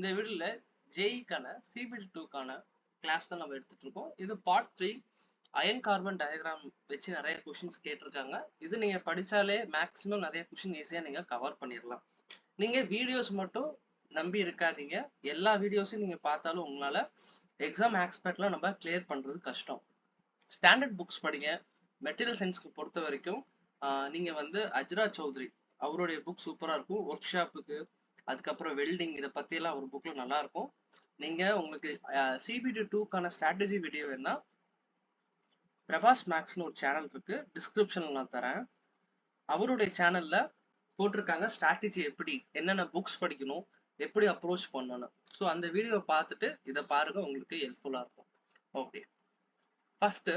இந்த வீடியோல ஜேஇக்கான CBT2க்கான கிளாஸ் தான் நம்ம எடுத்துட்டு இருக்கோம். இது பார்ட் 3 அயன் கார்பன் டயக்ராம் வச்சு நிறைய கொஸ்டின்ஸ் கேட்டிருக்காங்க. இது நீங்க படிச்சாலே மேக்ஸிமம் நிறைய கொஸ்டின் ஈஸியா நீங்க கவர் பண்ணிடலாம். நீங்க வீடியோஸ் மட்டும் நம்பி இருக்காதீங்க. எல்லா வீடியோஸையும் நீங்க பார்த்தாலும் உங்களால எக்ஸாம் ஆஸ்பெக்ட்ல நம்ம கிளியர் பண்றது கஷ்டம். ஸ்டாண்டர்ட் புக்ஸ் படிங்க. மெட்டீரியல் சயின்ஸ்க்கு பொறுத்த வரைக்கும் நீங்க வந்து அஜ்ரா சௌத்ரி அவருடைய புக் சூப்பரா இருக்கும். ஒர்க் ஷாப்புக்கு அதுக்கப்புறம் வெல்டிங் இதை பத்தி எல்லாம் ஒரு புக்ல நல்லா இருக்கும். நீங்க உங்களுக்கு CBT2க்கான ஸ்ட்ராட்டஜி வீடியோ வேணா பிரபாஸ் மேக்ஸ்னு ஒரு சேனல் இருக்கு, டிஸ்கிரிப்ஷன்ல நான் தரேன். அவருடைய சேனல்ல போட்டிருக்காங்க ஸ்ட்ராட்டஜி எப்படி, என்னென்ன புக்ஸ் படிக்கணும், எப்படி அப்ரோச் பண்ணணும். ஸோ அந்த வீடியோவை பார்த்துட்டு இதை பாருங்க, உங்களுக்கு ஹெல்ப்ஃபுல்லா இருக்கும். Okay, first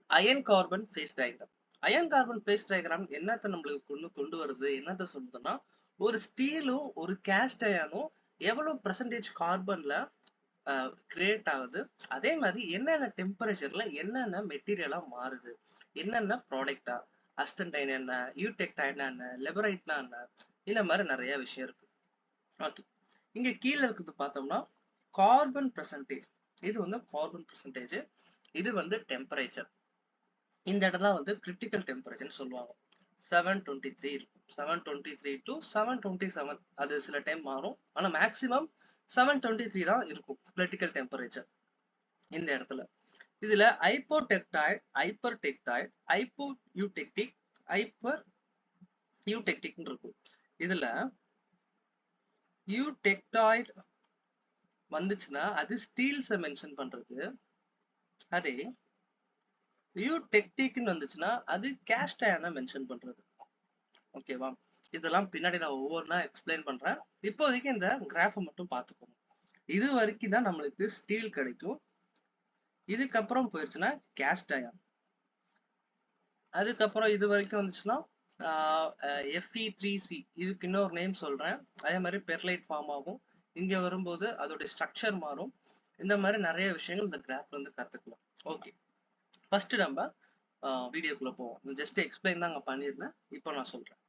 iron carbon phase diagram. Iron carbon phase diagram என்னத்தை நம்மளுக்கு கொண்டு வருது, என்னத்தை சொல்லுதுன்னா ஒரு ஸ்டீலும் ஒரு கேஸ்ட் அயனும் எவ்வளவு பெர்சன்டேஜ் கார்பன்ல கிரியேட் ஆகுது, அதே மாதிரி என்னென்ன டெம்பரேச்சர்ல என்னென்ன மெட்டீரியலா மாறுது, என்னென்ன ப்ராடக்டா, அஸ்டன்டைன் என்ன, யூடெக்டைன் என்ன, லெபரைட்னா என்ன, இந்த மாதிரி நிறைய விஷயம் இருக்கு. ஓகே, இங்க கீழே இருக்கிறது பார்த்தோம்னா கார்பன் பெர்சன்டேஜ். இது வந்து கார்பன் பெர்சன்டேஜ், இது வந்து டெம்பரேச்சர். இந்த இடத்துல வந்து கிரிட்டிக்கல் டெம்பரேச்சர்னு சொல்லுவாங்க. 723 இருக்கும். 723 to 727 அது சில டைம் மாறும், ஆனா மேக்ஸிமம் 723 தான் இருக்கும் கிரிட்டிக்கல் டெம்பரேச்சர் இந்த இடத்துல. இதுல ஹைப்போடெக்டைல், ஹைப்பர்டெக்டைல், ஹைப்போயூடெக்டிக், ஹைப்பர் யூடெக்டிக் இருக்கும். இதுல யூடெக்டாய்ட் வந்துச்சுன்னா அது ஸ்டீல்ஸை மென்ஷன் பண்றது, அதே யூடெக்டிக்னு வந்துச்சுன்னா அது கேஸ்ட் அயனை மென்ஷன் பண்றது. ஓகேவா, இதெல்லாம் பின்னாடி நான் ஒவ்வொன்றா எக்ஸ்பிளைன் பண்றேன். இப்போதைக்கு இந்த கிராஃபை மட்டும் பார்த்துக்கோங்க. இது வரைக்கும் தான் நம்மளுக்கு ஸ்டீல் கிடைக்கும். இதுக்கப்புறம் போயிடுச்சுன்னா கேஸ்ட் அயன். அதுக்கப்புறம் இது வரைக்கும் வந்துச்சுன்னா Fe3C, இதுக்கு இன்னொரு நேம் சொல்றேன். அதே மாதிரி பெர்லைட் ஃபார்ம் ஆகும். இங்க வரும்போது அதோட ஸ்ட்ரக்சர் மாறும். இந்த மாதிரி நிறைய விஷயங்கள் இந்த கிராஃப்ல இருந்து கத்துக்கலாம். ஓகே, ஃபர்ஸ்ட் நம்ம வீடியோக்குள்ள போவோம். ஜஸ்ட் எக்ஸ்பிளைன் தான் அங்க பண்ணியிருந்தேன், இப்போ நான் சொல்றேன்.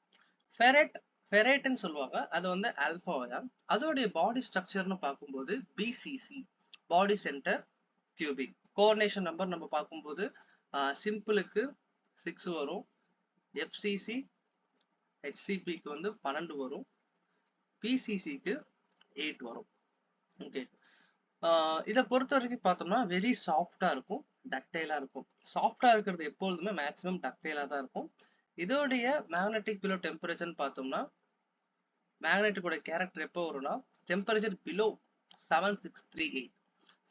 ஃபெரைட்னு சொல்லுவாங்க, அது வந்து ஆல்பா அயான். அதோடைய பாடி ஸ்ட்ரக்சர்னு பார்க்கும்போது BCC, பாடி சென்டர் கியூபிக். கோஆர்டினேஷன் நம்பர் நம்ம பார்க்கும்போது சிம்பிளுக்கு 6 வரும், FCC HCPக்கு வந்து 12 வரும், PCCக்கு 8 வரும். ஓகே, இதை பொறுத்த வரைக்கும் பார்த்தோம்னா வெரி சாஃப்டா இருக்கும், டக்டைலா இருக்கும். சாஃப்டா இருக்கிறது எப்பொழுதுமே மேக்ஸிமம் டக்டைலா தான் இருக்கும். இதோடைய மேக்னெட்டிக் பிலோ டெம்பரேச்சர்னு பார்த்தோம்னா மேக்னெட்டிக்கோட கேரக்டர் எப்போ வரும்னா டெம்பரேச்சர் பிலோ 7638,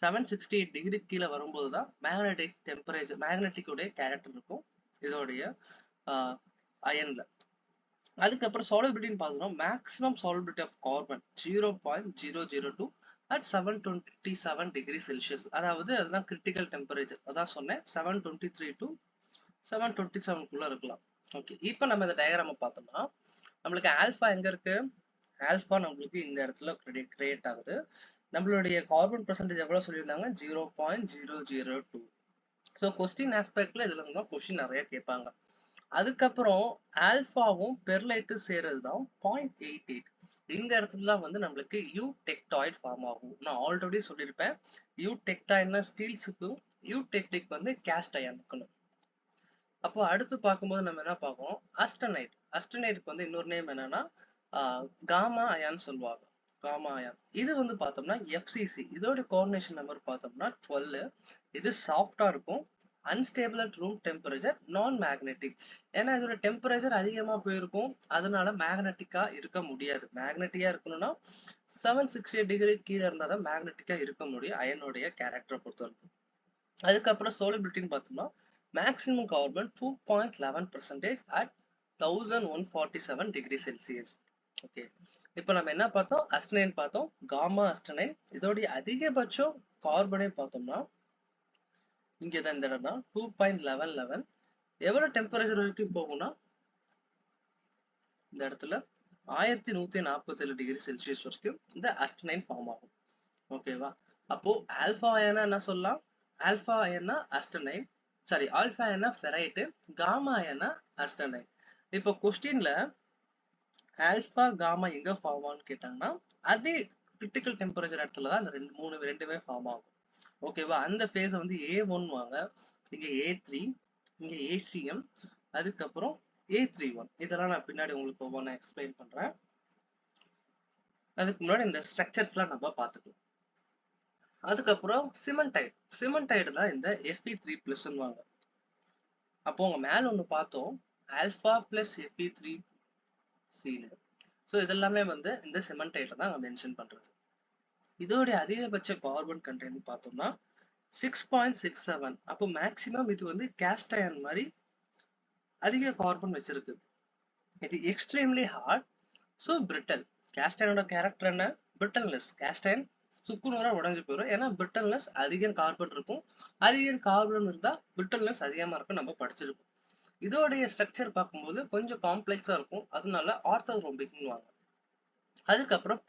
768 டிகிரி கீழே வரும்போது தான் மேக்னெட்டிக் டெம்பரேச்சர், மேக்னெட்டிக்கோடைய கேரக்டர் இருக்கும் இதோடைய அயன்ல. அதுக்கப்புறம் சாலிபிலிட்டின்னு பார்த்தோம்னா maximum solubility of carbon 0.002 at 727 degree Celsius. அதாவது அதுதான் கிரிட்டிக்கல் டெம்பரேச்சர். அதான் சொன்னேன், 723 to 727 இருக்கலாம். ஓகே, இப்போ நம்ம இந்த டயக்ராமை பார்த்தோம்னா நம்மளுக்கு ஆல்பா எங்க இருக்கு, ஆல்பா நம்மளுக்கு இந்த இடத்துல கிரியேட் ஆகுது. நம்மளுடைய கார்பன் பெர்சன்டேஜ் எவ்வளவு சொல்லியிருந்தாங்க, 0.002. ஸோ கொஸ்டின் ஆஸ்பெக்ட்ல இதுல இருந்தா கொஸ்டின் நிறைய கேட்பாங்க. அதுக்கப்புறம் ஆல்பாவும் பெர்லைட்டும் சேர்றது தான் 0.88. இந்த இடத்துல வந்து நம்மளுக்கு யூடெக்டாய்ட் ஃபார்ம் ஆகும். நான் ஆல்ரெடி சொல்லியிருப்பேன், யூடெக்டாய்ட்னா ஸ்டீல்ஸுக்கும் யூடெக்டிக் வந்து கேஸ்ட் அயனுக்கும். அப்போ அடுத்து பார்க்கும்போது நம்ம என்ன பார்ப்போம், அஸ்டனைட். அஸ்டனைட்டுக்கு வந்து இன்னொரு நேம் என்னன்னா காமா அயான்னு சொல்லுவாங்க, காமா அயான். இது வந்து பார்த்தோம்னா FCC, இதோட கோஆர்டினேஷன் நம்பர் பார்த்தோம்னா 12. இது சாஃப்டா இருக்கும், அன்ஸ்டேபிள் அட் ரூம் டெம்பரேச்சர், நான் மேக்னெட்டிக். ஏன்னா இதோட டெம்பரேச்சர் அதிகமா போயிருக்கும், அதனால மேக்னெட்டிக்கா இருக்க முடியாது. மேக்னெட்டிக்கா இருக்கணும்னா 768 டிகிரி கீழே இருந்தா தான் மேக்னெட்டிக்கா இருக்க முடியும் அயனுடைய கேரக்டரை பொறுத்த வரைக்கும். அதுக்கப்புறம் சோலபிலிட்டின்னு பார்த்தோம்னா maximum carbon 2.11% at 1147 degree Celsius. Okay, இப்போ நம்ம என்ன பார்த்தோம், அஸ்டனைன் பார்த்தோம், காமா அஸ்டனைன். இதோடைய அதிகபட்சம் கார்பனே பார்த்தோம்னா இங்கதான் இந்த இடம் தான் 2.11. எவ்வளவு டெம்பரேச்சர் வரைக்கும் போகும்னா இந்த இடத்துல 1147 டிகிரி செல்சியஸ் வரைக்கும் இந்த அஸ்டனைன் ஃபார்ம் ஆகும். ஓகேவா, அப்போ ஆல்பா அயனா என்ன சொல்லலாம், ஆல்பா அயனா அஸ்டனைன், சாரி ஆல்பா அயனா ஃபெரைட், காமா அயனா அஸ்டனைன். இப்போ கொஸ்டின்ல ஆல்பா காமா எங்க ஃபார்ம் ஆகும்னு கேட்டாங்கன்னா அதே கிரிட்டிக்கல் டெம்பரேச்சர் இடத்துல தான் அந்த ரெண்டுமே ஃபார்ம் ஆகும். ஓகேவா? அந்த ஃபேஸ் வந்து A1 வாங்க, இங்க A3, இங்க ACM, அதுக்கப்புறம் A31. இதெல்லாம் நான் பின்னாடி உங்களுக்கு ஒவ்வொன்றா எக்ஸ்பிளைன் பண்றேன். அதுக்கு முன்னாடி இந்த ஸ்ட்ரக்சர்ஸ்லாம் நம்ம பார்த்துக்கலாம். அதுக்கப்புறம் சிமெண்டைடு தான் இந்த Fe3+ வாங்க. அப்போ உங்க மேல ஒன்று பார்த்தோம், ஆல்பா பிளஸ் Fe3C. ஸோ இதெல்லாமே வந்து இந்த சிமெண்டைட்ல தான் மென்ஷன் பண்றது. இதோடைய அதிகபட்ச கார்பன் கண்டென்ட் பார்த்தோம்னா 6.67. அப்போ மேக்சிமம் இது வந்து கேஸ்ட் அயன் மாதிரி அதிக கார்பன் வச்சிருக்கு. இது extremely hard, so brittle. Cast அயனோட கேரக்டர் என்ன? பிரிட்டல்னஸ். கேஸ்ட் அயன் சுக்குநூறா உடஞ்சு போயிடும். ஏன்னா பிரிட்டல்னஸ் அதிகம் கார்பன் இருக்கும். அதிகம் கார்பன் இருந்தா பிரிட்டல்னஸ் அதிகமா இருக்கும். நம்ம படிச்சிருக்கோம். இதோடைய ஸ்ட்ரக்சர் பார்க்கும்போது கொஞ்சம் காம்ப்ளெக்ஸா இருக்கும். அதனால ஆர்த்தோரோம்பிக்னு வாங்க. அதுக்கப்புறம்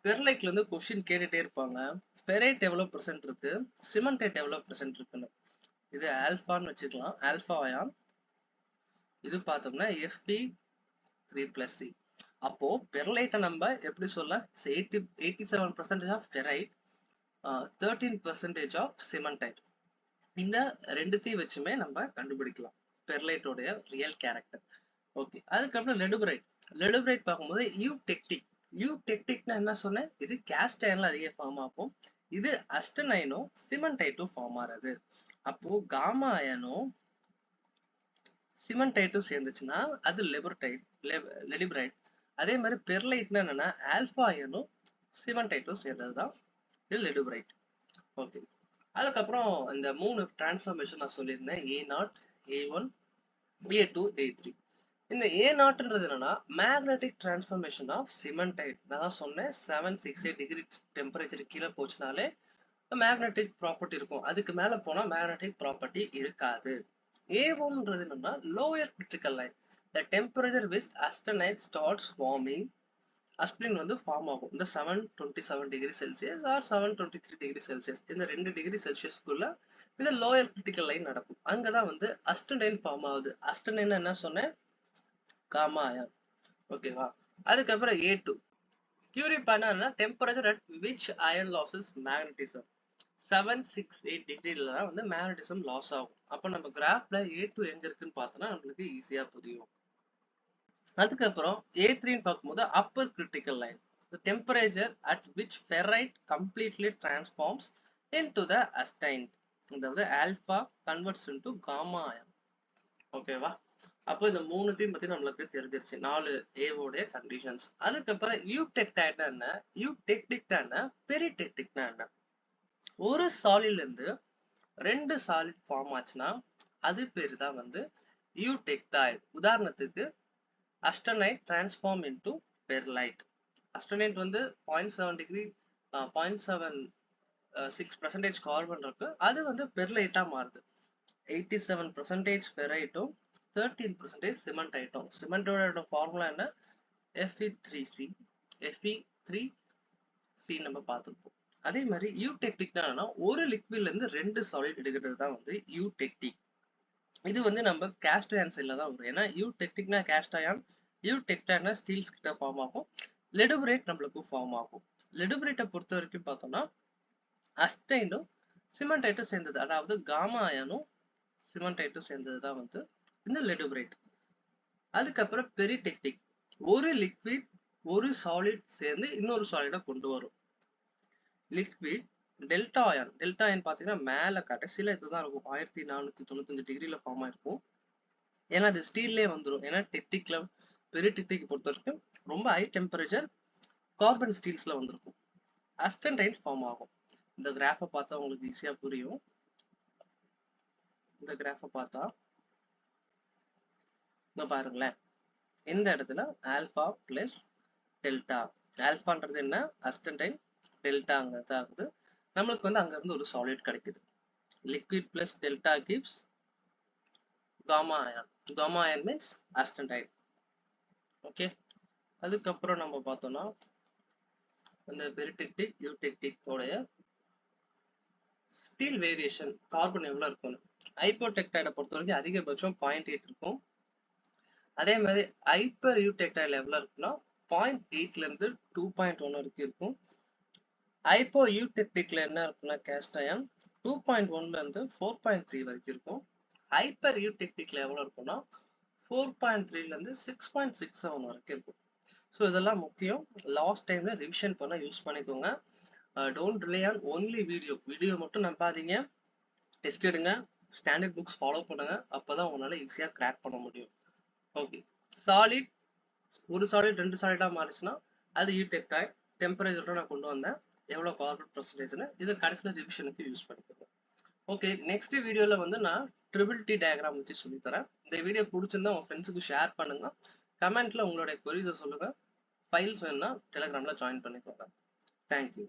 பெர்லைட்ல இருந்து கொஸ்டின் கேட்டுட்டே இருப்பாங்க. ஃபெரைட் எவ்வளவு % இருக்கு, சிமெண்டைட் எவ்வளவு % இருக்குன்னு. இது ஆல்பான்னு வச்சுக்கலாம், ஆல்பா அயான். இது பார்த்தோம்னா Fe3+C. அப்போ பெர்லைட்டை நம்ம எப்படி சொல்ல? 87% ஆஃப் ஃபெரைட், 13% ஆஃப் சிமெண்டைட். இந்த ரெண்டுத்தையும் வச்சுமே நம்ம கண்டுபிடிக்கலாம் பெர்லைட்டோடைய ரியல் கேரக்டர். ஓகே. அதுக்கப்புறம் லெடுபிரைட் பார்க்கும்போது யூடெக்டிக்னா என்ன சொன்னேன்? இது கேஸ்ட் அயன்ல அதிக ஃபார்ம் ஆகும். இது அஸ்டனைனும் சிமெண்டைட்டும் ஃபார்ம் ஆறது. அப்போ காமா அயனும் சிமெண்டைட்டும் சேர்ந்துச்சுன்னா அது லெடிபிரைட். அதே மாதிரி பெர்லைட்னா என்னன்னா ஆல்பா அயனும் சிமெண்டைட்டும் சேர்ந்ததுதான் இது லெடுபிரைட். ஓகே. அதுக்கப்புறம் இந்த 3 டிரான்ஸ்ஃபார்மேஷன் நான் சொல்லியிருந்தேன், A0, A1, A2, A3. இந்த A0ன்றது என்னன்னா மேக்னெட்டிக் டிரான்ஸ்ஃபார்மேஷன் ஆஃப் சிமெண்டைட். நான் தான் சொன்னேன் 768 டிகிரி டெம்பரேச்சர் கீழே போச்சுனாலே மேக்னெட்டிக் ப்ராப்பர்ட்டி இருக்கும். அதுக்கு மேல போனா மேக்னெட்டிக் ப்ராப்பர்ட்டி இருக்காது. A1ன்றது என்னன்னா lower critical line. The temperature which austenite starts forming, அஸ்பிரின் வந்து ஃபார்ம் ஆகும் இந்த 727 degree Celsius or 723 degree Celsius. இந்த 2 டிகிரி செல்சியஸ்க்குள்ள இந்த லோயர் கிரிட்டிக்கல் லைன் நடக்கும். அங்கதான் வந்து அஸ்டனைன் ஃபார்ம் ஆகுது. அஸ்டனைன் என்ன சொன்னேன்? Gamma iron. ஓகேவா? அதுக்கப்புறம் A2 கியூரி பண்ணா temperature at which iron loses magnetism. 768 டிகிரில தான் வந்து மேக்னட்டிசம் லாஸ் ஆகும். அப்போ நம்ம கிராஃப்ல A2 எங்க இருக்குன்னு பார்த்தோம்னா நம்மளுக்கு ஈஸியா புரியும். அதுக்கப்புறம் A3ன்னு பார்க்கும்போது upper critical line. The temperature at which ferrite completely transforms into the astatine. அதாவது alpha converts into gamma iron. ஓகேவா? அப்போ இந்த 3த்தையும் பத்தி நம்மளுக்கு தெரிஞ்சிருச்சு, 4 ஏவோடைய கண்டிஷன்ஸ். அதுக்கப்புறம் யூடெக்டைட்னா என்ன, யூடெக்டிக்னா என்ன, பெரிடெக்டிக்னா என்ன? ஒரு சாலிட்ல இருந்து 2 சாலிட் ஃபார்ம் ஆச்சுன்னா அது பேரு தான் வந்து யூடெக்டைட். உதாரணத்துக்கு அஸ்டனைட் டிரான்ஸ்ஃபார்ம் இன்டு பெர்லைட். அஸ்டனைட் வந்து 0.7 டிகிரி 0.76% கார்பன் இருக்கு, அது வந்து பெர்லைட்டா மாறுது. 87% ஃபெரைட்டும் 13% சிமெண்டைட்டும். சிமெண்டோட ஃபார்முலா என்ன? Fe3C. Fe3C நம்ம பார்த்துருப்போம். அதே மாதிரி யூடெக்டிக்னா ஒரு லிக்விட்ல இருந்து 2 சாலிட் எடுக்கிறது தான் வந்து யூடெக்டிக். இது வந்து நம்ம கேஸ்ட் அயன் சைட்ல தான் வரும். ஏன்னா யூடெக்டிக்னா கேஸ்ட் அயன், யூடெக்டைட்னா ஸ்டீல்ஸ் கிட்ட ஃபார்ம் ஆகும். லெடுபிரைட் நம்மளுக்கு ஃபார்ம் ஆகும். லெடுபிரைட்டை பொறுத்த வரைக்கும் பார்த்தோம்னா அஸ்டைனும் சிமெண்டைட்டும் சேர்ந்தது, அதாவது காமா அயனும் சிமெண்டைட்டும் சேர்ந்தது தான் வந்து இந்த லெடுபிரைட். அதுக்கப்புறம் பெரிடெக்டிக், ஒரு லிக்விட் ஒரு சாலிட் சேர்ந்து இன்னொரு சாலிடை கொண்டு வரும். லிக்விட் டெல்டா அயன் பாத்தீங்கன்னா மேல கடைசியில இதுதான் இருக்கும், 1495 டிகிரில ஃபார்ம் ஆயிருக்கும். ஏன்னா அது ஸ்டீல்லே வந்துடும். ஏன்னா டெக்டிக்ல பெரிடெக்டிக் பொறுத்த வரைக்கும் ரொம்ப ஹை டெம்பரேச்சர் கார்பன் ஸ்டீல்ஸ்ல வந்திருக்கும். அஸ்டன்டைன் ஃபார்ம் ஆகும். இந்த கிராஃபை பார்த்தா உங்களுக்கு ஈஸியா புரியும். இந்த கிராஃபை பார்த்தா இங்க பாருங்களேன், இந்த இடத்துல ஆல்பா பிளஸ் டெல்டா. ஆல்பான்றது என்ன? அஸ்டன்டைன். டெல்டாங்கிறது ஆகுது நம்மளுக்கு வந்து அங்க இருந்து ஒரு சாலிட் கிடைக்குது. Liquid plus delta gives gamma iron. Gamma iron means austenite. Okay. அதுக்கப்புறம் நம்ம பார்த்தோம்னா இந்த பெரிடெக்டிக் யூடெக்டிக் உடைய ஸ்டீல் வேரியேஷன் கார்பன் எவ்வளவு இருக்கும்னு. ஹைப்போடெக்டைடை பொறுத்த வரைக்கும் அதிகபட்சம் 0.8 இருக்கும். அதே மாதிரி ஹைப்பர் யூடெக்டைட்ல எவ்வளவு இருக்குன்னா 0.8ல இருந்து 2.1 வரைக்கும் இருக்கும். ஹைப்போ யூடெக்டிக்ல என்ன இருக்குன்னா கேஸ்ட் அயன் 2.1ல இருந்து 4.3 வரைக்கும் இருக்கும். ஹைப்பர் யூடெக்டிக்ல எவ்வளவு இருக்கும்னா 4.3ல இருந்து 6.67 வரைக்கும் இருக்கும். ஸோ இதெல்லாம் முக்கியம். லாஸ்ட் டைம்ல ரிவிஷன் பண்ண யூஸ் பண்ணிக்கோங்க. Don't relay on only video மட்டும் நம்பாதீங்க. டெஸ்ட் எடுங்க, ஸ்டாண்டர்ட் புக்ஸ் ஃபாலோ பண்ணுங்க. அப்பதான் உங்களால ஈஸியா கிராக் பண்ண முடியும். ஓகே, சாலிட் ஒரு சாலிட் 2 சாலிடா மாறிச்சுன்னா அது யூடெக்ட் ஆகி டெம்பரேச்சரோட நான் கொண்டு வந்தேன். எவ்வளவு கார்பன் பர்சன்டேஜ்னு இது கடைசியில் ரிவிஷனுக்கு யூஸ் பண்ணிக்கோங்க. ஓகே, நெக்ஸ்ட் வீடியோல வந்து நான் ட்ரிபிள்-டி டயக்ராம் வச்சு சொல்லித்தரேன். இந்த வீடியோ பிடிச்சிருந்தா உங்க ஃப்ரெண்ட்ஸுக்கு ஷேர் பண்ணுங்க. கமெண்ட்ல உங்களுடைய கொரிஸை சொல்லுங்க. ஃபைல்ஸ் வேணும்னா டெலிகிராம்ல ஜாயின் பண்ணிக்கோங்க. தேங்க்யூ.